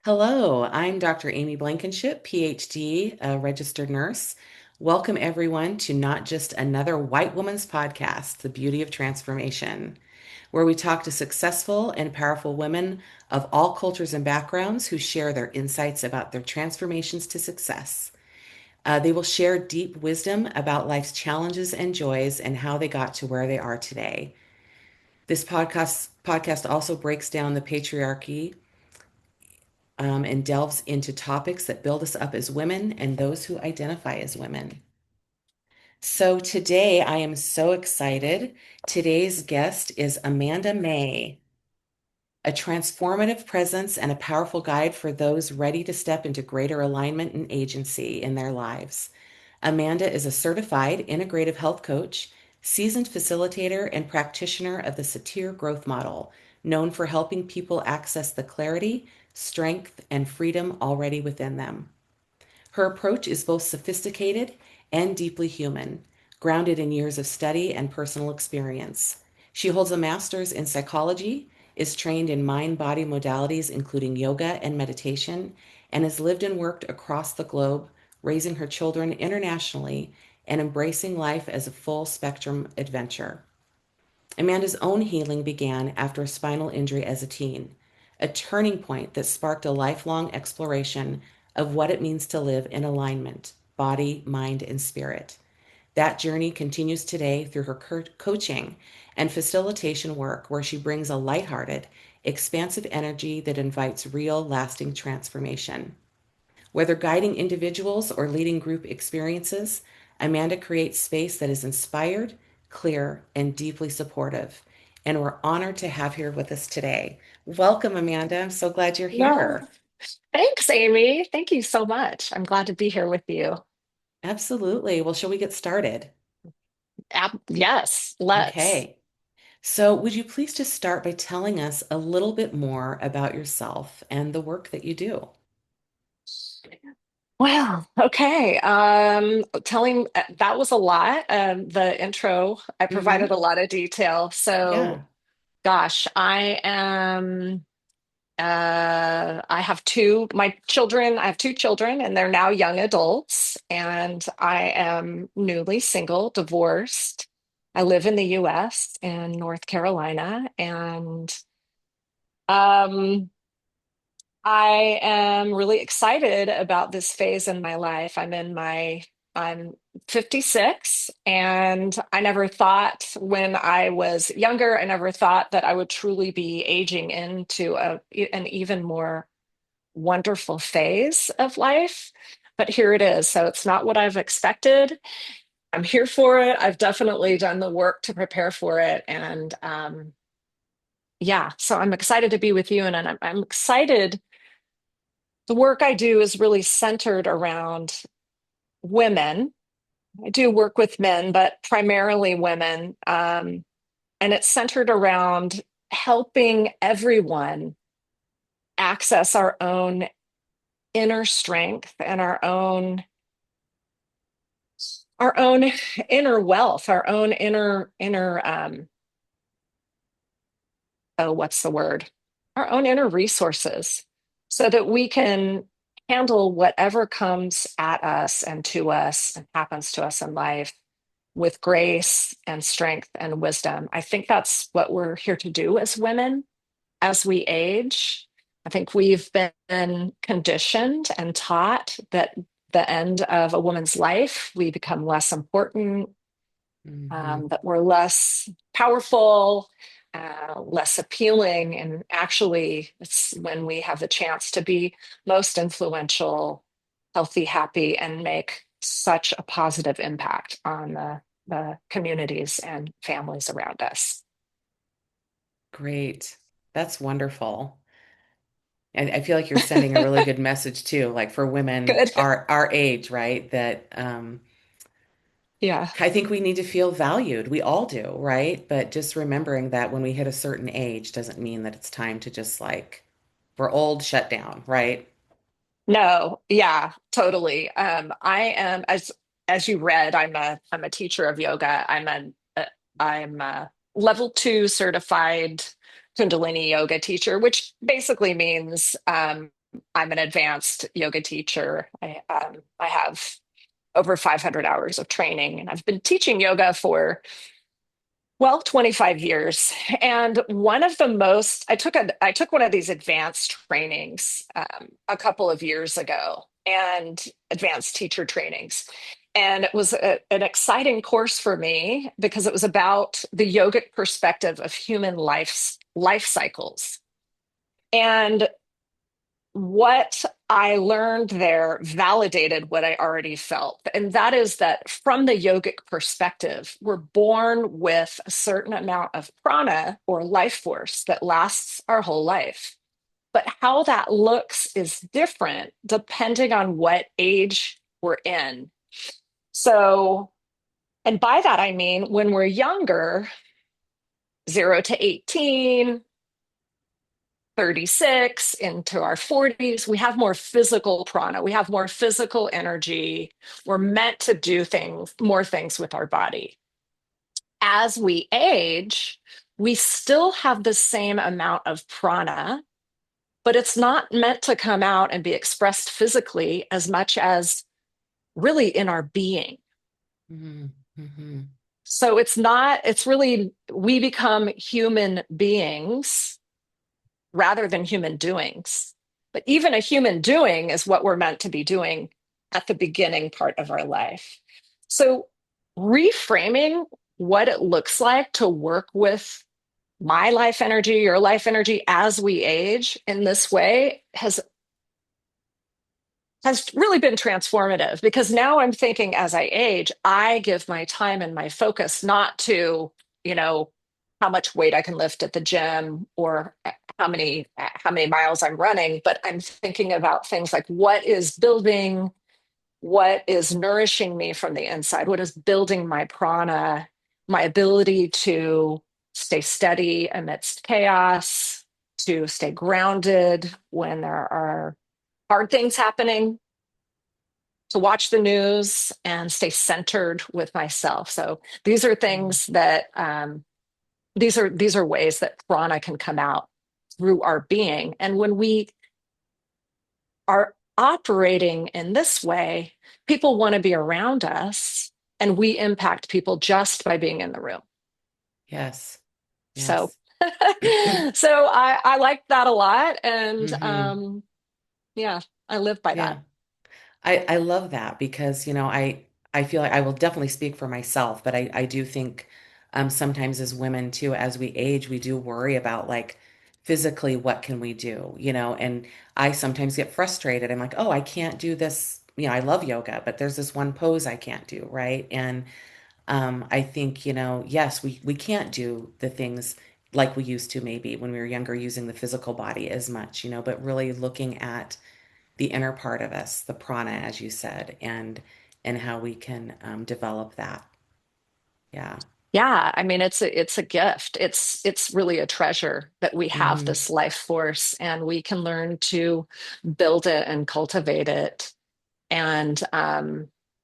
Hello, I'm Dr. Amy Blankenship, PhD, a registered nurse. Welcome, everyone, to Not Just Another White Woman's Podcast, The Beauty of Transformation, where we talk to successful and powerful women of all cultures and backgrounds who share their insights about their transformations to success. They will share deep wisdom about life's challenges and joys and how they got to where they are today. This podcast also breaks down the patriarchy and delves into topics that build us up as women and those who identify as women. So today I am so excited. Today's guest is Amanda May, a transformative presence and a powerful guide for those ready to step into greater alignment and agency in their lives. Amanda is a certified integrative health coach, seasoned facilitator, and practitioner of the Satir growth model, known for helping people access the clarity, strength, and freedom already within them. Her approach is both sophisticated and deeply human, grounded in years of study and personal experience. She holds a master's in psychology, is trained in mind body modalities, including yoga and meditation, and has lived and worked across the globe, raising her children internationally and embracing life as a full spectrum adventure. Amanda's own healing began after a spinal injury as a teen, a turning point that sparked a lifelong exploration of what it means to live in alignment, body, mind, and spirit. That journey continues today through her coaching and facilitation work, where she brings a lighthearted, expansive energy that invites real, lasting transformation. Whether guiding individuals or leading group experiences, Amanda creates space that is inspired, clear, and deeply supportive. And we're honored to have here with us today. Welcome, Amanda. I'm so glad you're No, here. thanks, Amy. Thank you so much. I'm glad to be here with you. Absolutely. Well, shall we get started? Yes, let's. Okay. So, would you please just start by telling us a little bit more about yourself and the work that you do? Well, okay. Telling that was a lot. The intro, I provided Mm-hmm. a lot of detail. So, Yeah. gosh, I am. I have I have two children, and they're now young adults. And I am newly single, divorced. I live in the US in North Carolina, and um, I am really excited about this phase in my life. I'm 56, and I never thought when I was younger, I never thought that I would truly be aging into an even more wonderful phase of life. But here it is. So it's not what I've expected. I'm here for it. I've definitely done the work to prepare for it. And yeah, so I'm excited to be with you. And I'm excited. The work I do is really centered around women. I do work with men, but primarily women. And it's centered around helping everyone access our own inner strength and our own inner wealth, our own inner oh, what's the word? Our own inner resources so that we can handle whatever comes at us and to us and happens to us in life with grace and strength and wisdom. I think that's what we're here to do as women as we age. I think we've been conditioned and taught that the end of a woman's life, we become less important, Mm-hmm. that we're less powerful, less appealing. And actually, it's when we have the chance to be most influential, healthy, happy, and make such a positive impact on the communities and families around us. Great. That's wonderful. And I feel like you're sending a really good message too, like for women Good. our age, right? That Yeah. I think we need to feel valued. We all do, right? But just remembering that when we hit a certain age doesn't mean that it's time to just like we're old, shut down, right? No, yeah, totally. I am as you read, I'm a teacher of yoga. I'm a level two certified Kundalini yoga teacher, which basically means I'm an advanced yoga teacher. I have over 500 hours of training, and I've been teaching yoga for, well, 25 years. And one of the most, I took one of these advanced trainings a couple of years ago, and advanced teacher trainings. And it was an exciting course for me because it was about the yogic perspective of human life cycles. And what I learned there validated what I already felt. And that is that from the yogic perspective, we're born with a certain amount of prana or life force that lasts our whole life. But how that looks is different depending on what age we're in. So, and by that I mean when we're younger, 0 to 18, 36 into our 40s, we have more physical prana, we have more physical energy. We're meant to do more things with our body. As we age, we still have the same amount of prana, but it's not meant to come out and be expressed physically as much as really in our being. Hmm. Hmm. So it's really, we become human beings rather than human doings. But even a human doing is what we're meant to be doing at the beginning part of our life. So, reframing what it looks like to work with my life energy, your life energy as we age in this way has really been transformative because now I'm thinking as I age, I give my time and my focus not to, you know, how much weight I can lift at the gym or how many miles I'm running, but I'm thinking about things like what is nourishing me from the inside, what is building my prana, my ability to stay steady amidst chaos, to stay grounded when there are hard things happening, to watch the news and stay centered with myself. So these are things that these are ways that prana can come out through our being. And when we are operating in this way, people want to be around us, and we impact people just by being in the room. Yes. So Yes. so I like that a lot, and Hmm. yeah, I live by that. Yeah. I love that because, I feel like I will definitely speak for myself, but I do think sometimes as women too, as we age, we do worry about like physically what can we do, and I sometimes get frustrated. I'm like, oh, I can't do this. I love yoga, but there's this one pose I can't do, right? And I think, yes, we can't do the things like we used to maybe when we were younger using the physical body as much, but really looking at the inner part of us, the prana, as you said, and how we can develop that. Yeah. Yeah, I mean it's a gift. It's really a treasure that we have Hmm. this life force, and we can learn to build it and cultivate it. And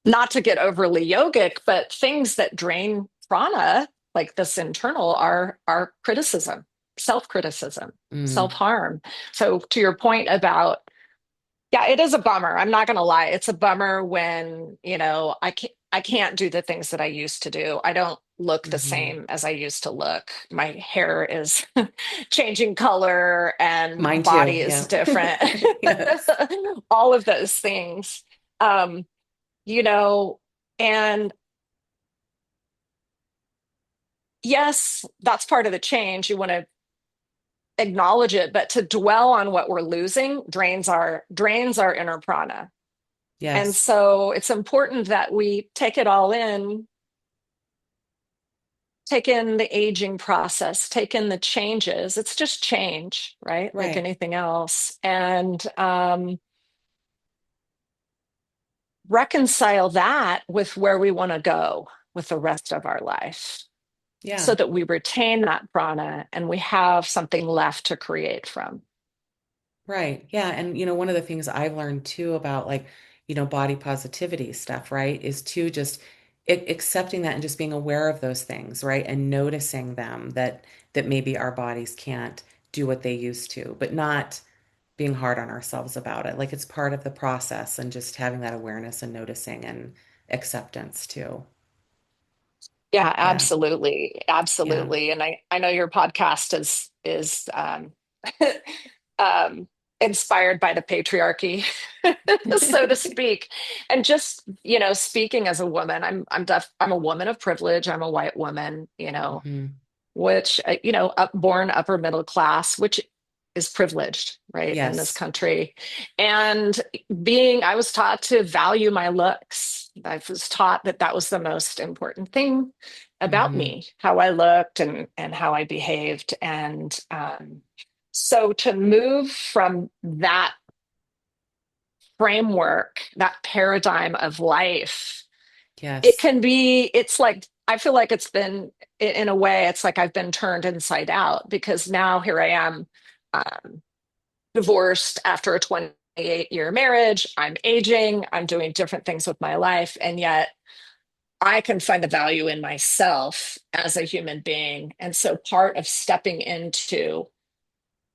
not to get overly yogic, but things that drain prana, like this internal, are criticism, self-criticism, Mm. self-harm. So to your point about, yeah, it is a bummer. I'm not going to lie. It's a bummer when, I can't do the things that I used to do. I don't look the Hmm. same as I used to look. My hair is changing color and Mine too. body is Yeah. different. Yes. All of those things. Um, you know, and yes, that's part of the change. You want to acknowledge it, but to dwell on what we're losing drains our inner prana. And Yes. so it's important that we take it all in, take in the aging process, take in the changes. It's just change, right? Like Right. anything else. And reconcile that with where we want to go with the rest of our life so Yeah. that we retain that prana and we have something left to create from. Right. Yeah. And, one of the things I've learned too about like, body positivity stuff, right, is to just accepting that and just being aware of those things, right? And noticing them that maybe our bodies can't do what they used to, but not being hard on ourselves about it. Like it's part of the process and just having that awareness and noticing and acceptance too. Yeah, Yeah. absolutely. Yeah. Absolutely. And I know your podcast is um inspired by the patriarchy, so to speak. And just, speaking as a woman, I'm a woman of privilege. I'm a white woman, Hmm. which born upper middle class, which is privileged, right, in this Yes. country. And I was taught to value my looks. I was taught that that was the most important thing about Hmm. me, how I looked and how I behaved. And so to move from that framework, that paradigm of life, Yes. it's like, I feel like it's been, in a way, it's like I've been turned inside out, because now here I am, um, divorced after a 28-year marriage. I'm aging, I'm doing different things with my life, and yet I can find the value in myself as a human being. And so part of stepping into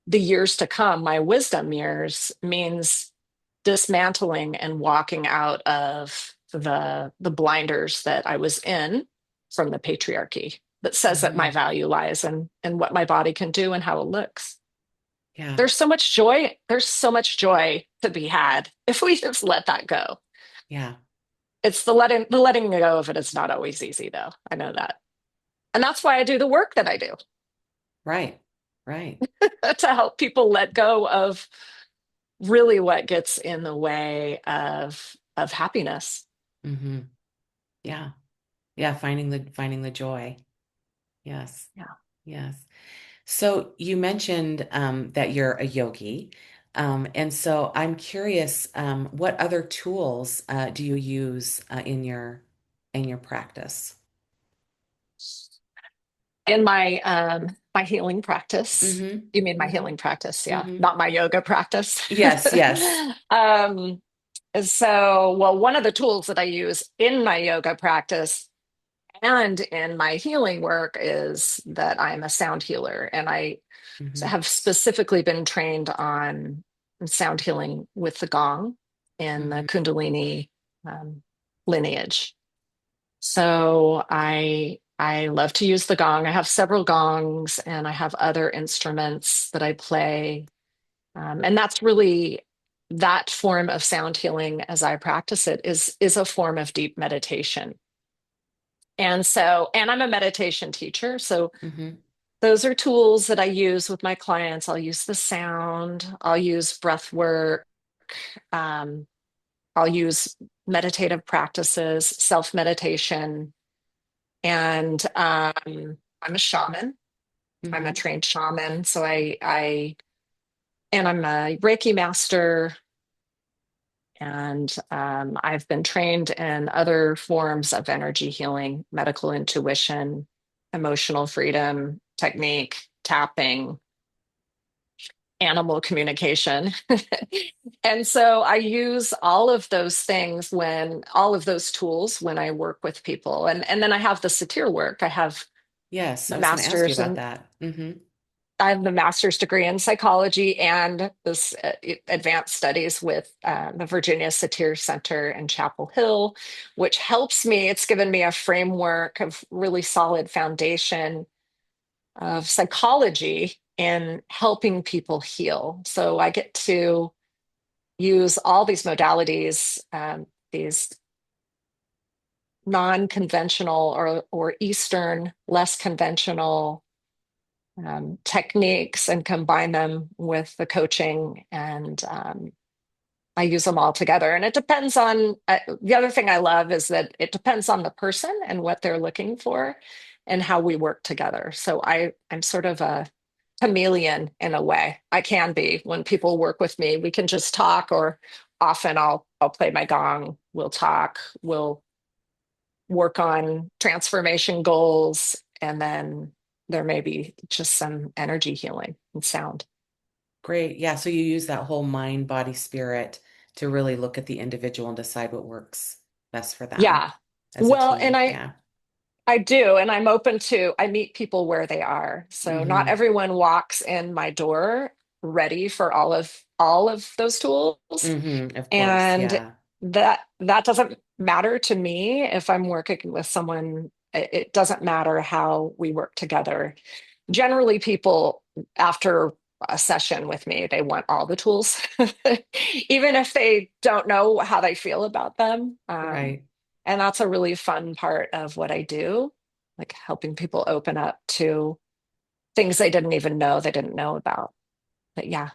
the years to come, my wisdom years, means dismantling and walking out of the blinders that I was in from the patriarchy that says that my Hmm. value lies in what my body can do and how it looks. Yeah. There's so much joy to be had if we just let that go. Yeah. It's the letting go of it is not always easy, though. I know that. And that's why I do the work that I do, Right. Right. to help people let go of really what gets in the way of happiness. Hmm. Yeah. Yeah. Finding the joy. Yes. Yeah. Yes. So you mentioned that you're a yogi. And so I'm curious, what other tools do you use in your practice? In my healing practice. Hmm. You mean my Hmm. healing practice? Yeah, Hmm. not my yoga practice. Yes, yes. um well, one of the tools that I use in my yoga practice and in my healing work is that I'm a sound healer, and I Hmm. have specifically been trained on sound healing with the gong in the Hmm. Kundalini um, lineage. So I love to use the gong. I have several gongs, and I have other instruments that I play. And that's really, that form of sound healing, as I practice it, is a form of deep meditation. And I'm a meditation teacher, so Hmm. those are tools that I use with my clients. I'll use the sound, I'll use breath work, um, I'll use meditative practices, self meditation. And I'm a shaman. I'm a Hmm. trained shaman. So and I'm a Reiki master. And I've been trained in other forms of energy healing, medical intuition, emotional freedom technique, tapping, animal communication. And so I use all of those tools when I work with people. And then I have the satir work. Yes, I the was going to ask you master's about in that. Hmm. I have the master's degree in psychology and this advanced studies with the Virginia Satir Center in Chapel Hill, which helps me. It's given me a framework of really solid foundation of psychology in helping people heal. So I get to use all these modalities, these non-conventional or Eastern, less conventional techniques, and combine them with the coaching. And I use them all together. And it depends on the other thing I love is that it depends on the person and what they're looking for and how we work together. So I'm sort of a chameleon in a way. I can be. When people work with me, we can just talk, or often I'll play my gong, we'll talk, we'll work on transformation goals, and then there may be just some energy healing and sound. Great. Yeah, so you use that whole mind, body, spirit to really look at the individual and decide what works best for them Yeah. as a Well, and team. I Yeah. I do, and I meet people where they are. So not Hmm. everyone walks in my door ready for all of those tools. Of course. And Yeah. that doesn't matter to me if I'm working with someone. It doesn't matter how we work together. Generally, people after a session with me, they want all the tools, even if they don't know how they feel about them. Right. And that's a really fun part of what I do, like helping people open up to things they didn't know about. But yeah.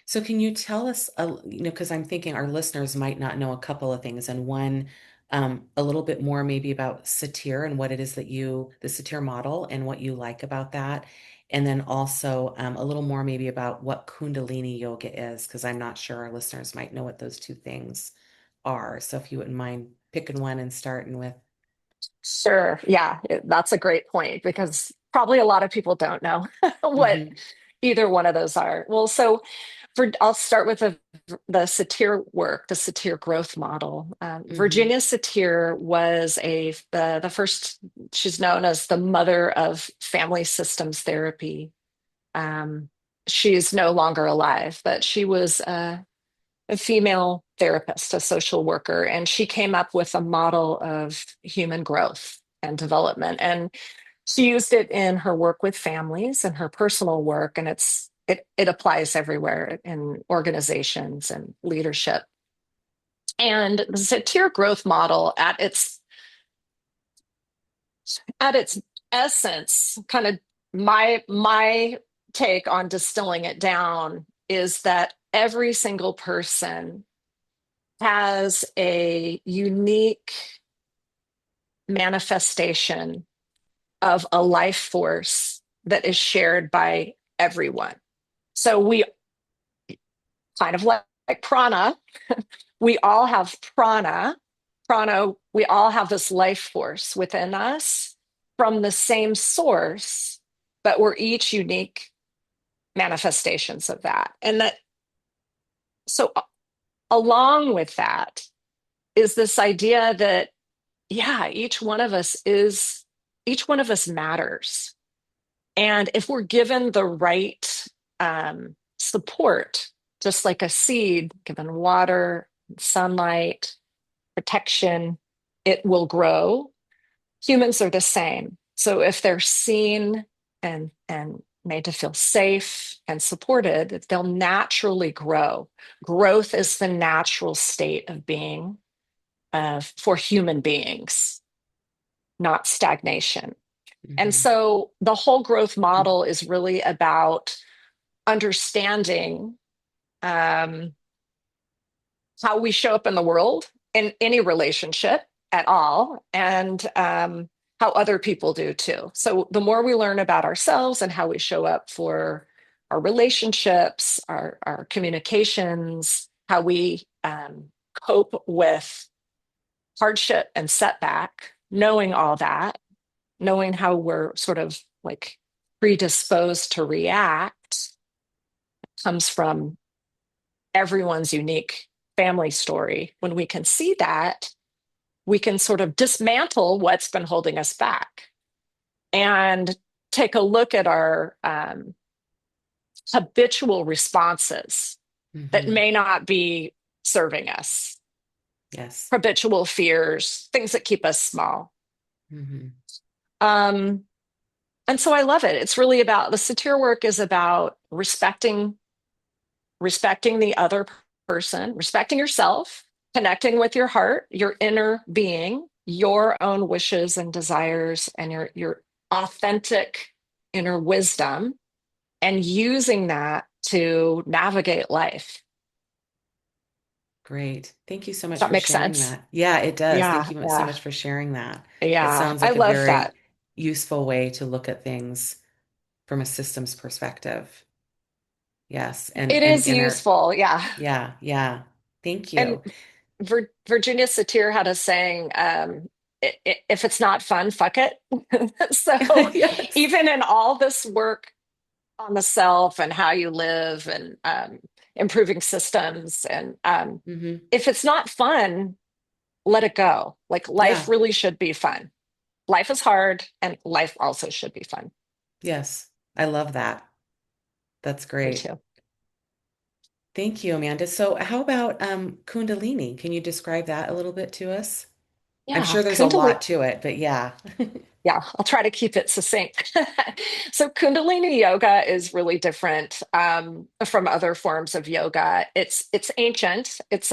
So can you tell us, because I'm thinking our listeners might not know a couple of things, and one, a little bit more maybe about satir and what it is that the satir model and what you like about that, and then also a little more maybe about what Kundalini yoga is, because I'm not sure our listeners might know what those two things are. So if you wouldn't mind picking one and starting with. Sure. Yeah, that's a great point because probably a lot of people don't know what Hmm. either one of those are. Well, so I'll start with the Satir work, the Satir growth model. Hmm. Virginia Satir was the first. She's known as the mother of family systems therapy. Um, she's no longer alive, but she was a female therapist, a social worker, and she came up with a model of human growth and development. And she used it in her work with families and her personal work, and it applies everywhere in organizations and leadership. And the Satir growth model at its essence, kind of my take on distilling it down is that every single person has a unique manifestation of a life force that is shared by everyone. So we kind of like prana, we all have prana. Prana, we all have this life force within us from the same source, but we're each unique manifestations of that. And that, so along with that is this idea that yeah, each one of us matters. And if we're given the right support, just like a seed, given water, sunlight, protection, it will grow. Humans are the same. So if they're seen and made to feel safe and supported, they'll naturally grow. Growth is the natural state of being for human beings, not stagnation. And Hmm. so the whole growth model is really about understanding um, how we show up in the world in any relationship at all, and how other people do too. So the more we learn about ourselves and how we show up for our relationships, our communications, how we cope with hardship and setback, knowing all that, knowing how we're sort of like predisposed to react comes from everyone's unique family story. When we can see that, we can sort of dismantle what's been holding us back and take a look at our habitual responses that Hmm. may not be serving us, Yes. habitual fears, things that keep us small. Hmm. Um, and so I love it. It's really about the satir work is about respecting the other person, respecting yourself, connecting with your heart, your inner being, your own wishes and desires, and your authentic inner wisdom, and using that to navigate life. Great. Thank you so Does much that for make sharing sense? that. Yeah, it does. Thank Yeah, you so yeah, much for sharing that. It yeah. sounds I like a love very that. useful way to look at things from a systems perspective. Yes. It And is in our, useful. Yeah. yeah, yeah. Thank And you. Virginia Satir had a saying, if it's not fun, fuck it. So Yes. even in all this work on the self and how you live and improving systems, and Hmm. if it's not fun, let it go. Like life Yeah. really should be fun. Life is hard, and life also should be fun. Yes. I love that. That's Me great. too. Thank you, Amanda. So, how about Kundalini? Can you describe that a little bit to us? I'm Yeah, sure there's a Kundalini. lot to it, but yeah. Yeah, I'll try to keep it succinct. So, Kundalini yoga is really different from other forms of yoga. It's ancient. It's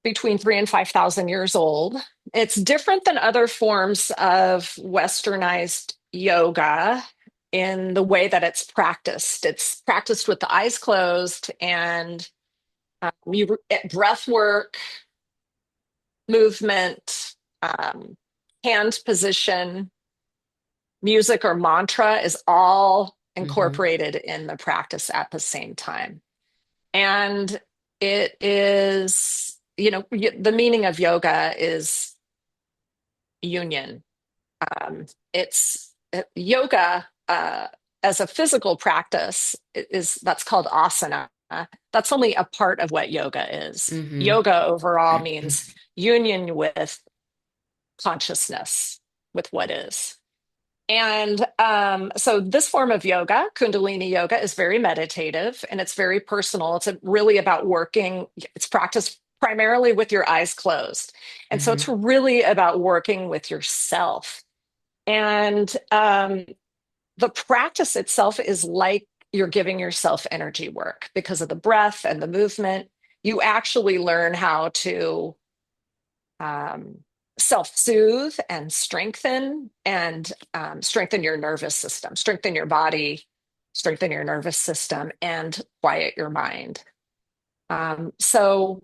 between 3 and 5 thousand years old. It's different than other forms of westernized yoga in the way that it's practiced. It's practiced with the eyes closed and breath work, movement, um, hand position, music or mantra is all Hmm. incorporated in the practice at the same time. And it is, the meaning of yoga is union. It's yoga as a physical practice is that's called asana. That's only a part of what yoga is. Hmm. Yoga overall means union with consciousness, with what is. And so, this form of yoga, Kundalini yoga, is very meditative and it's very personal. It's really about working, it's practiced primarily with your eyes closed. And so, it's Hmm. really about working with yourself. And the practice itself is like you're giving yourself energy work because of the breath and the movement. You actually learn how to um, self-soothe and strengthen your nervous system, strengthen your body, strengthen your nervous system, and quiet your mind. So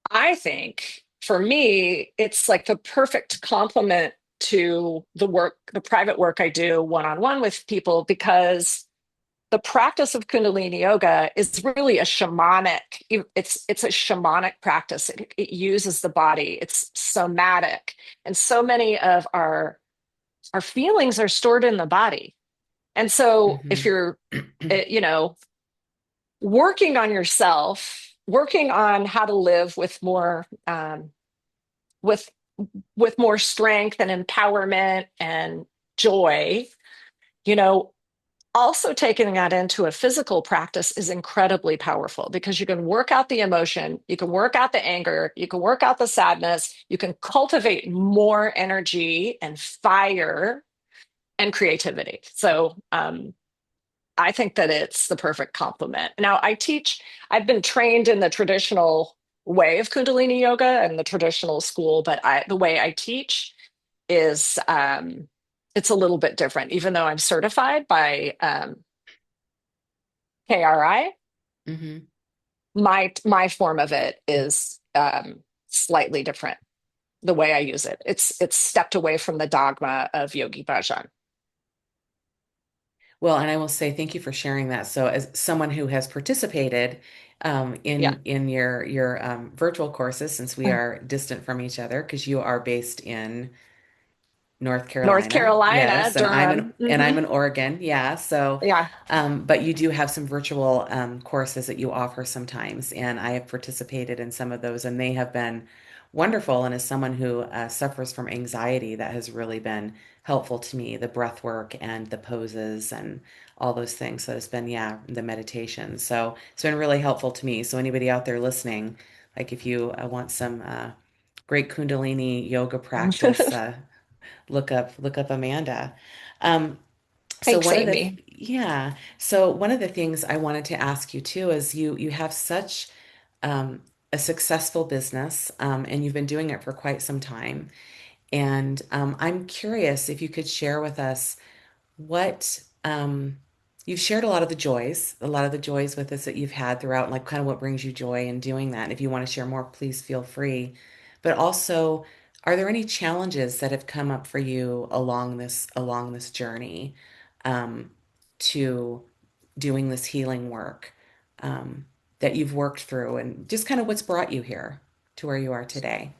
I think for me, it's like the perfect complement to the private work I do one-on-one with people, because the practice of Kundalini yoga is really a shamanic. It's a shamanic practice. It uses the body. It's somatic, and so many of our feelings are stored in the body. And so, if Hmm. you're, working on yourself, working on how to live with with more strength and empowerment and joy, you know, also taking that into a physical practice is incredibly powerful because you can work out the emotion, you can work out the anger, you can work out the sadness, you can cultivate more energy and fire and creativity. So I think that it's the perfect complement. Now, I've been trained in the traditional way of Kundalini yoga and the traditional school, but the way I teach is it's a little bit different, even though I'm certified by KRI. Hmm. My form of it is slightly different. The way I use it, it's stepped away from the dogma of Yogi Bhajan. Well, and I will say thank you for sharing that. So, as someone who has participated Yeah, in your virtual courses, since we are distant from each other, because you are based in North North Carolina, Carolina, yes, Durham. I'm in Oregon, yeah. So, Yeah, but you do have some virtual courses that you offer sometimes, and I have participated in some of those, and they have been wonderful. And as someone who suffers from anxiety, that has really been helpful to me. The breath work and the poses and all those things. So it's been, yeah, the meditation. So it's been really helpful to me. So anybody out there listening, like if you want some great Kundalini yoga practice, look up Amanda. Um, so thanks, one of the Amy. yeah, so one of the things I wanted to ask you too is you have such um, a successful business, and you've been doing it for quite some time. And I'm curious if you could share with us what you've shared a lot of the joys with us that you've had throughout, like kind of what brings you joy in doing that. And if you want to share more, please feel free. But also, are there any challenges that have come up for you along this journey to doing this healing work that you've worked through, and just kind of what's brought you here to where you are today?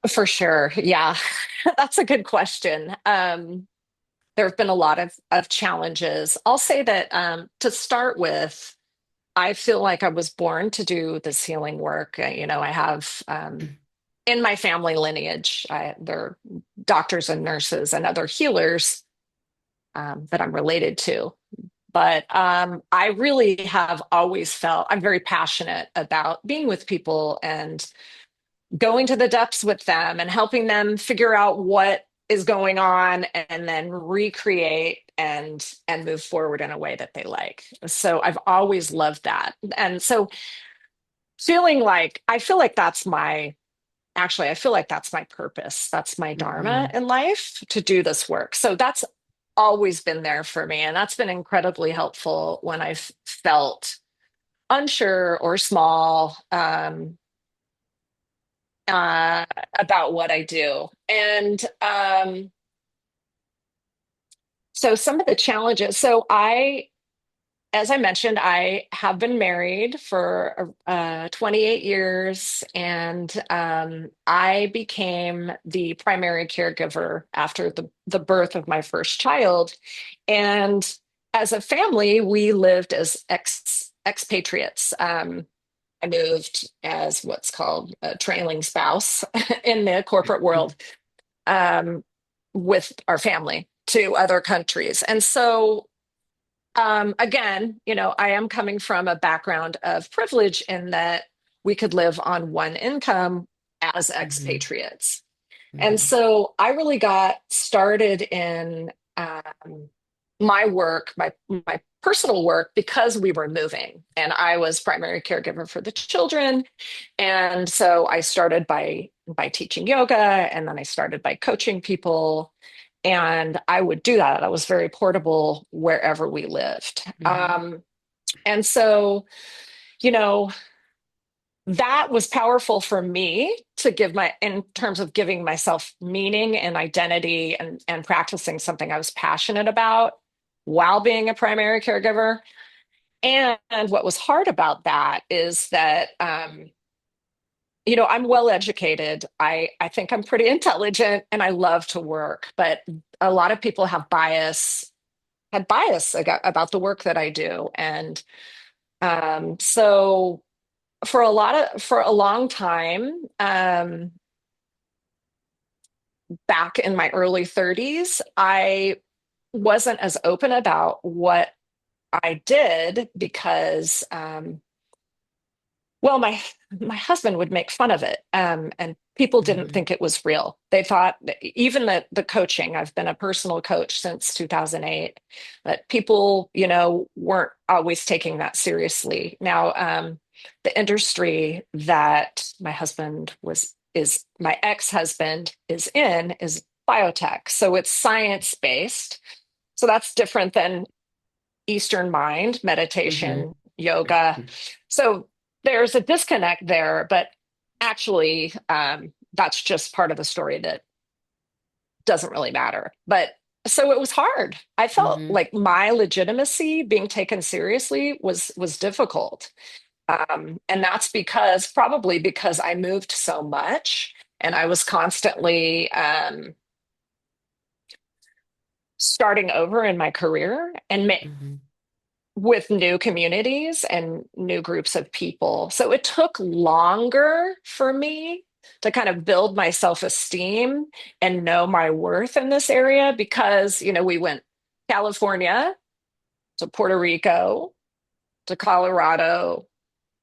For sure. Yeah, that's a good question. There have been a lot of challenges. I'll say that to start with, I feel like I was born to do this healing work. I have in my family lineage, there are doctors and nurses and other healers that I'm related to. But I really have always felt I'm very passionate about being with people and going to the depths with them and helping them figure out what is going on and then recreate and move forward in a way that they like. So I've always loved that. And so feeling like I feel like that's my actually I feel like that's my purpose. That's my dharma Mm-hmm. in life to do this work. So that's always been there for me and that's been incredibly helpful when I've felt unsure or small uh, about what I do. And so some of the challenges. So as I mentioned, I have been married for 28 years, and I became the primary caregiver after the birth of my first child. And as a family, we lived as expatriates. I moved as what's called a trailing spouse in the corporate world um, with our family to other countries. And so again, I am coming from a background of privilege in that we could live on one income as Mm-hmm. expatriates. And Mm-hmm. so I really got started in my work, my personal work, because we were moving, and I was primary caregiver for the children. And so I started by teaching yoga, and then I started by coaching people. And I would do that. I was very portable wherever we lived. Mm-hmm. And so, you know, that was powerful for me to give in terms of giving myself meaning and identity and practicing something I was passionate about while being a primary caregiver. And what was hard about that is that, I'm well educated. I think I'm pretty intelligent and I love to work, but a lot of people had bias about the work that I do. And so for a long time, back in my early 30s, I wasn't as open about what I did because, well, my husband would make fun of it, and people didn't Mm-hmm. think it was real. They thought even the coaching. I've been a personal coach since 2008, but people, weren't always taking that seriously. Now, the industry that my ex-husband is in is biotech, so it's science based. So that's different than Eastern mind, Mm-hmm. meditation, yoga. So there's a disconnect there, but actually, that's just part of the story that doesn't really matter. But so it was hard. I felt Mm-hmm. like my legitimacy being taken seriously was difficult, and that's probably because I moved so much and I was constantly starting over in my career and Mm-hmm. with new communities and new groups of people. So it took longer for me to kind of build my self-esteem and know my worth in this area because, we went California to Puerto Rico to Colorado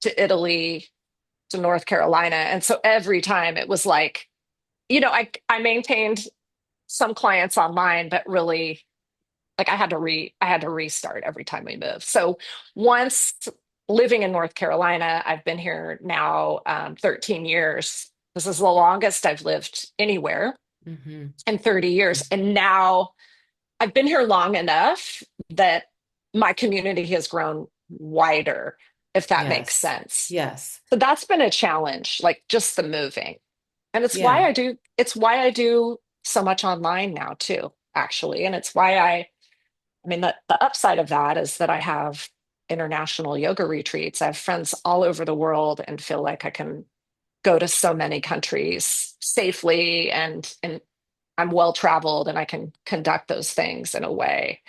to Italy to North Carolina. And so every time it was like, I maintained some clients online, but really like I had to restart every time we moved. So once living in North Carolina, I've been here now 13 years. This is the longest I've lived anywhere Mm-hmm. in 30 years. And now I've been here long enough that my community has grown wider, if that makes Yes. sense. Yes. So that's been a challenge, like just the moving. And Yeah. it's why I do so much online now too, actually. And it's why I mean, the upside of that is that I have international yoga retreats. I have friends all over the world and feel like I can go to so many countries safely and I'm well traveled and I can conduct those things in a way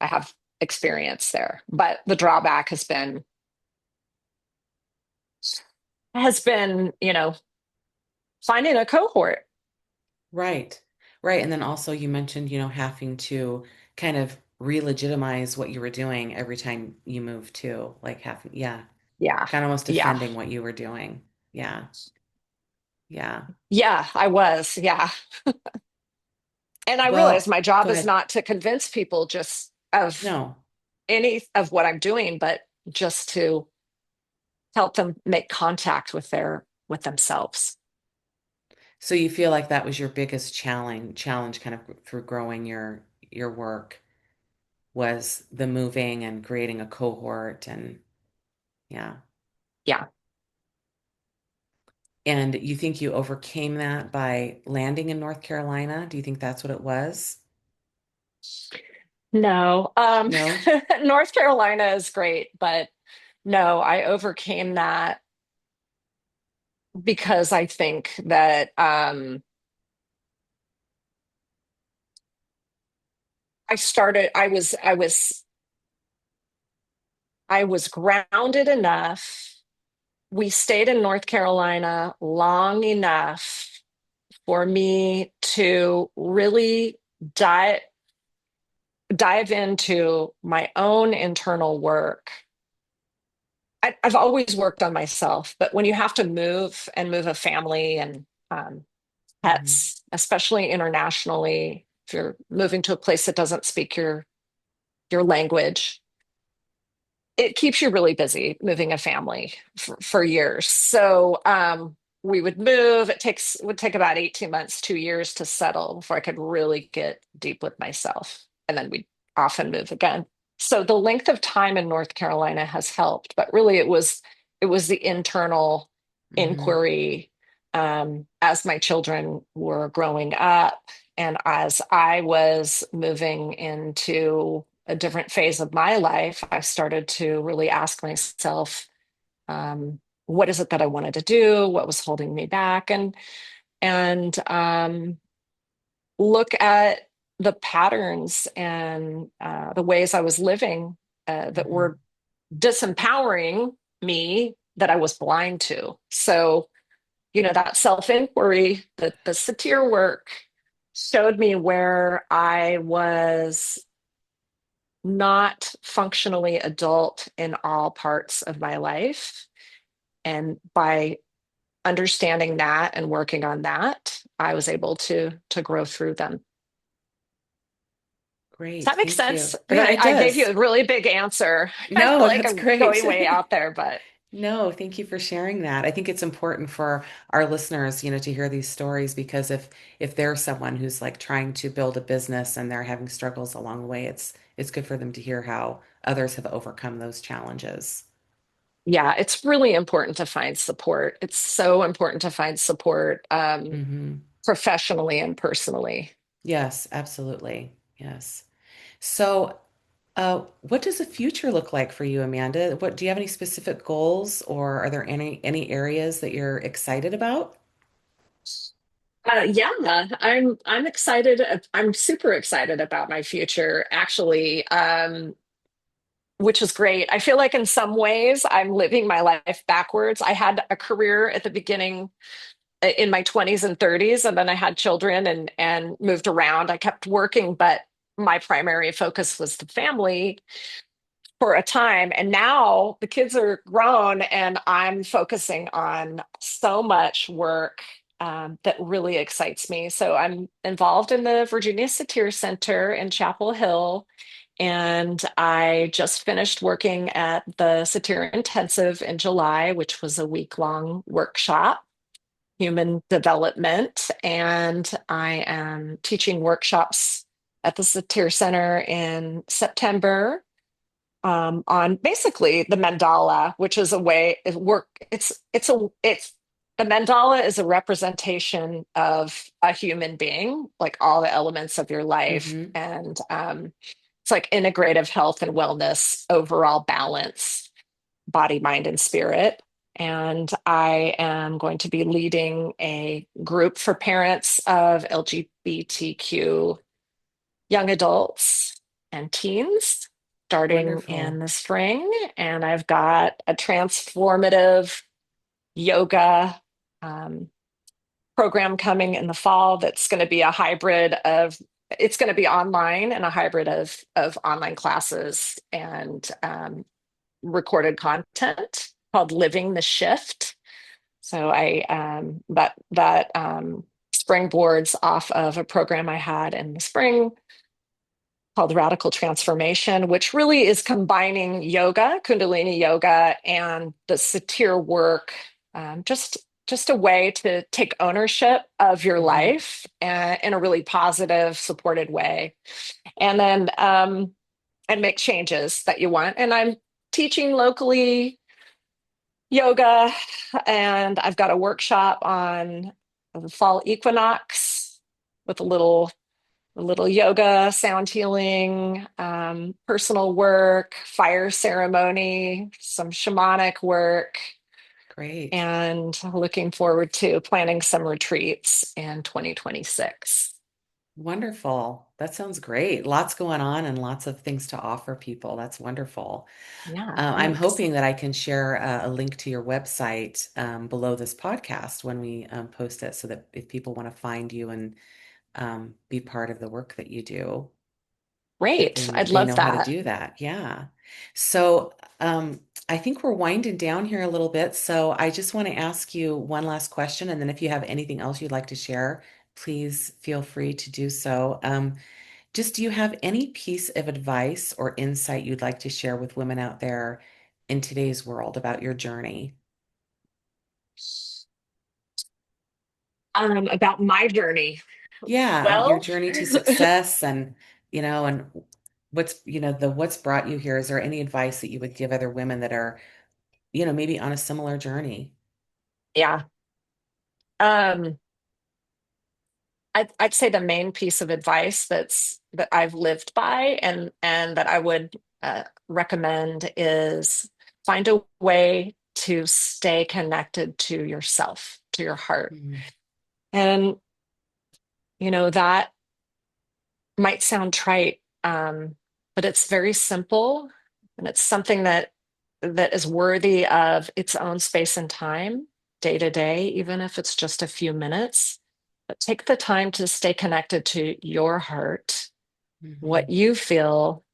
I have experience there. But the drawback has been, finding a cohort. Right. Right. And then also you mentioned, having to kind of re-legitimize what you were doing every time you moved too. Like having, yeah, Yeah. kind of almost Yeah. defending what you were doing. Yeah. Yeah. Yeah, I was. Yeah. And I realized Well, my go job is ahead. not to convince people just of No. any of what I'm doing, but just to help them make contact with with themselves. So you feel like that was your biggest challenge kind of through growing your work was the moving and creating a cohort and yeah. Yeah. And you think you overcame that by landing in North Carolina? Do you think that's what it was? No. No? North Carolina is great, but no, I overcame that because I think that I was grounded enough. We stayed in North Carolina long enough for me to really dive dive into my own internal work. I've always worked on myself, but when you have to move and move a family and Hmm. pets, especially internationally, if you're moving to a place that doesn't speak your language, it keeps you really busy moving a family for years. So we would move. Would take about 18 months, 2 years to settle before I could really get deep with myself. And then we'd often move again. So the length of time in North Carolina has helped, but really it was the internal Hmm. inquiry as my children were growing up and as I was moving into a different phase of my life, I started to really ask myself, what is it that I wanted to do? What was holding me back? And look at the patterns and the ways I was living that Hmm. were disempowering me that I was blind to. So, that self-inquiry, the satir work showed me where I was not functionally adult in all parts of my life. And by understanding that and working on that, I was able to grow through them. Does Great. that make Thank sense? you. Yeah, it I gave you does. a really big answer. I feel No, like that's I'm great. going way out there, but No, thank you for sharing that. I think it's important for our listeners, to hear these stories because if there's someone who's like trying to build a business and they're having struggles along the way, it's good for them to hear how others have overcome those challenges. yeah, it's really important to find support. It's so important to find support Hmm. professionally and personally. Yes, absolutely. Yes. So, what does the future look like for you, Amanda? What do you have any specific goals or are there any areas that you're excited about? Yeah, I'm excited. I'm super excited about my future, actually, which is great. I feel like in some ways I'm living my life backwards. I had a career at the beginning in my 20s and 30s, and then I had children and moved around. I kept working, but my primary focus was the family for a time. And now the kids are grown, and I'm focusing on so much work that really excites me. So I'm involved in the Virginia Satir Center in Chapel Hill. And I just finished working at the Satir Intensive in July, which was a week-long workshop, human development. And I am teaching workshops at the Satir Center in September on basically the mandala, which is a way it work. It's the mandala is a representation of a human being, like all the elements of your life, Hmm. and it's like integrative health and wellness, overall balance, body, mind, and spirit. And I am going to be leading a group for parents of LGBTQ young adults and teens starting in Wonderful. the spring. And I've got a transformative yoga um, program coming in the fall that's going to be a hybrid of it's going to be online and a hybrid of online classes and recorded content called Living the Shift. So I that springboards off of a program I had in the spring called Radical Transformation, which really is combining yoga, Kundalini yoga, and the satir work. Just a way to take ownership of your Hmm. life in a really positive, supported way, and then and make changes that you want. And I'm teaching locally yoga, and I've got a workshop on the fall equinox with a little yoga, sound healing, personal work, fire ceremony, some shamanic work, Great. and looking forward to planning some retreats in 2026. Wonderful. That sounds great. Lots going on and lots of things to offer people. That's wonderful. Yeah, I'm thanks. hoping that I can share a link to your website below this podcast when we post it so that if people want to find you and be part of the work that you do, that Great. I'd they love know how to that. do that. Yeah. So I think we're winding down here a little bit. So I just want to ask you one last question, and then if you have anything else you'd like to share, please feel free to do so. Just do you have any piece of advice or insight you'd like to share with women out there in today's world about your journey? About my journey. Yeah, your Well, journey to success and what's brought you here. Is there any advice that you would give other women that are, maybe on a similar journey? yeah. Um, I'd say the main piece of advice that I've lived by and that I would recommend is find a way to stay connected to yourself, to your heart. Mhm. And that might sound trite, but it's very simple, and it's something that is worthy of its own space and time, day to day, even if it's just a few minutes. But take the time to stay connected to your heart, what Mhm. you feel,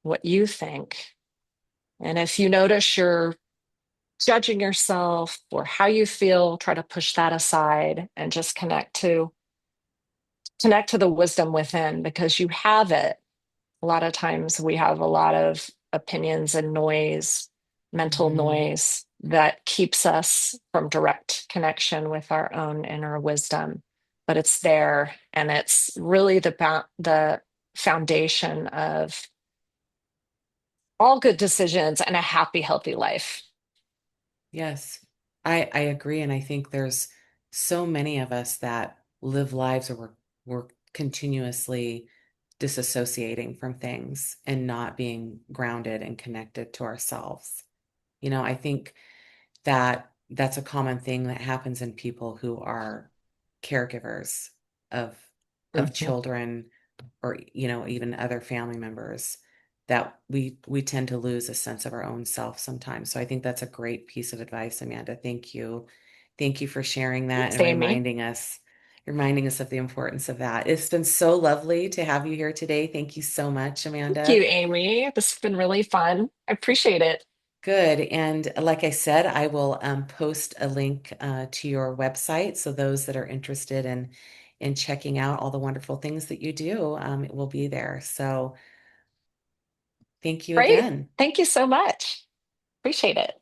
what you think. And if you notice you're judging yourself or how you feel, try to push that aside and just connect to the wisdom within, because you have it. A lot of times we have a lot of opinions and noise, mental Mhm. noise that keeps us from direct connection with our own inner wisdom. But it's there, and it's really the foundation of all good decisions and a happy, healthy life. Yes, I agree, and I think there's so many of us that live lives where we're continuously disassociating from things and not being grounded and connected to ourselves. I think that that's a common thing that happens in people who are caregivers of Mhm. children or even other family members, that we tend to lose a sense of our own self sometimes. So I think that's a great piece of advice, Amanda. Thank you for sharing that Thanks, and Amy. reminding us of the importance of that. It's been so lovely to have you here today. Thank you so much, Thank Amanda. you, Amy. This has been really fun. I appreciate it. Good. And like I said, I will post a link to your website. So those that are interested in checking out all the wonderful things that you do, it will be there. So thank you Great. again. Thank you so much. Appreciate it.